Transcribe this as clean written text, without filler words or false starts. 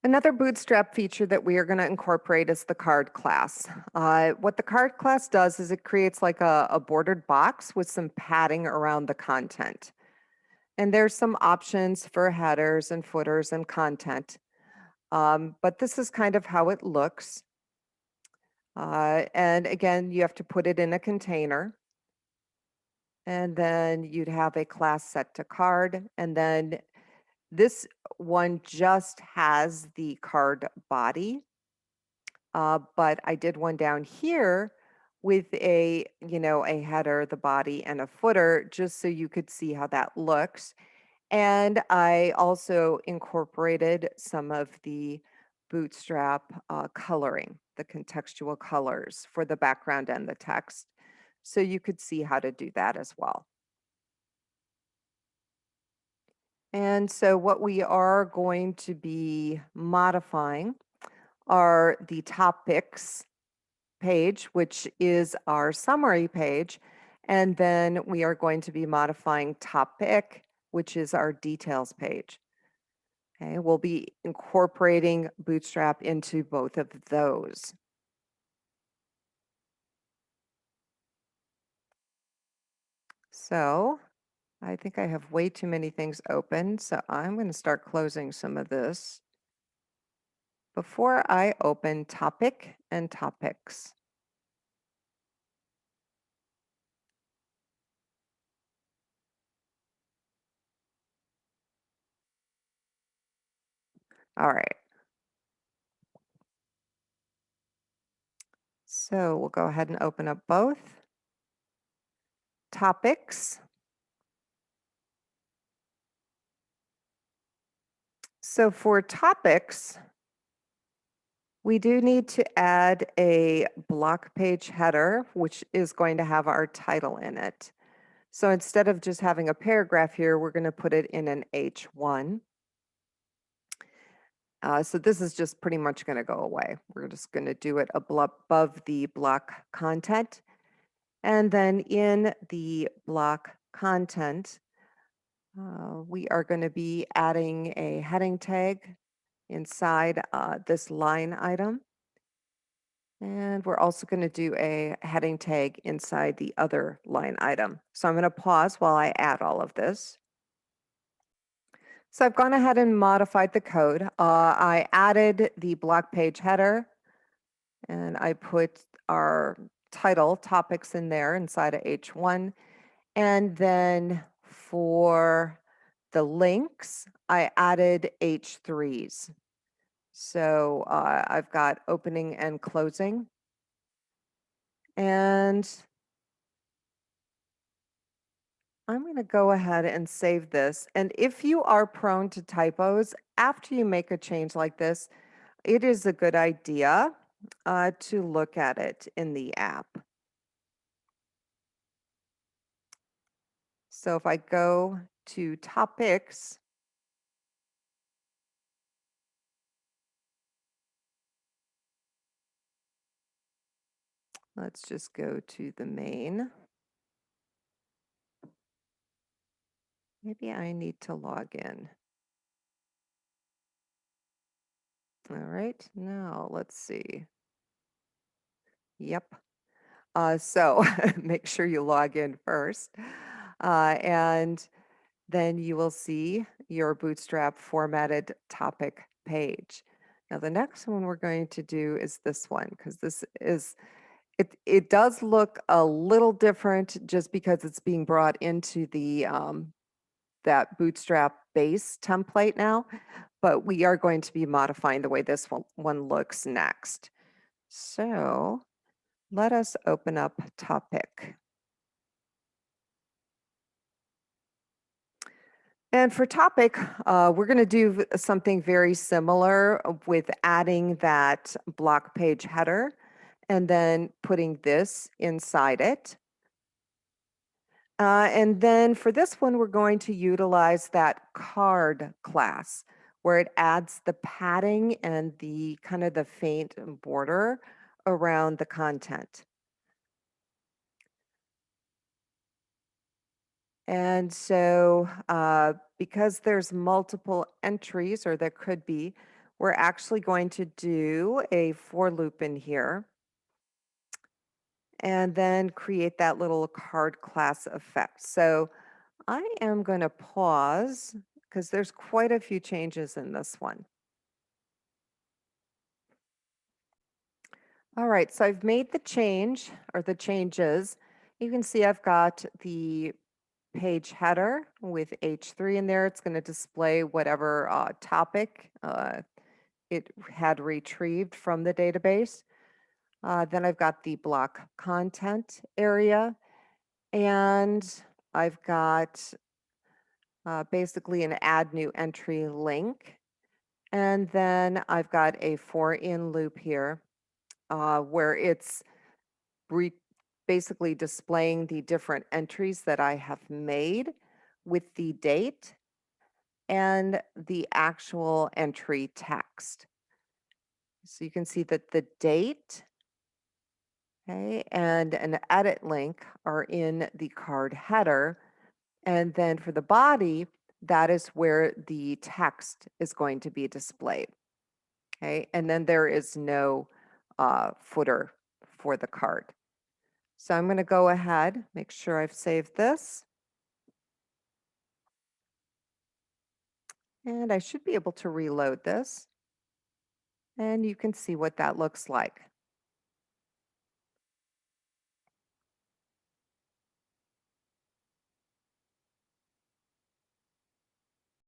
Another Bootstrap feature that we are going to incorporate is the card class. What the card class does is it creates like a bordered box with some padding around the content. And there's some options for headers and footers and content. But this is kind of how it looks. And again, you have to put it in a container. And then you'd have a class set to card. And then this one just has the card body. But I did one down here with a header, the body, and a footer, just so you could see how that looks. And I also incorporated some of the Bootstrap coloring, the contextual colors for the background and the text. So you could see how to do that as well. And so what we are going to be modifying are the topics page, which is our summary page. And then we are going to be modifying topic, which is our details page. Okay, we'll be incorporating Bootstrap into both of those. So I think I have way too many things open, so I'm going to start closing some of this before I open topic and topics. All right. So we'll go ahead and open up both. Topics. So for topics, we do need to add a block page header, which is going to have our title in it. So instead of just having a paragraph here, we're going to put it in an H1. So this is just pretty much going to go away. We're just going to do it above the block content. And then in the block content, we are going to be adding a heading tag inside this line item. And we're also going to do a heading tag inside the other line item. So I'm going to pause while I add all of this. So I've gone ahead and modified the code. I added the block page header and I put our title topics in there inside of H1. And then for the links, I added H3s. So I've got opening and closing. And I'm going to go ahead and save this. And if you are prone to typos, after you make a change like this, it is a good idea to look at it in the app. So if I go to topics, let's just go to the main. Maybe I need to log in. All right, now let's see. Yep. So make sure you log in first. And then you will see your Bootstrap formatted topic page. Now the next one we're going to do is this one, because this is, it does look a little different just because it's being brought into the that Bootstrap base template now, but we are going to be modifying the way this one looks next. So let us open up topic. And for topic, we're going to do something very similar with adding that block page header and then putting this inside it. And then for this one, we're going to utilize that card class where it adds the padding and the kind of the faint border around the content. And so because there's multiple entries, or there could be, we're actually going to do a for loop in here and then create that little card class effect. So I am going to pause because there's quite a few changes in this one. All right, so I've made the change or the changes. You can see I've got the page header with H3 in there. It's going to display whatever topic it had retrieved from the database. Then I've got the block content area, and I've got basically an add new entry link. And then I've got a for in loop here where it's re- basically displaying the different entries that I have made with the date and the actual entry text. So you can see that the date, okay, and an edit link are in the card header. And then for the body, that is where the text is going to be displayed. Okay, and then there is no footer for the card. So I'm going to go ahead, make sure I've saved this. And I should be able to reload this. And you can see what that looks like.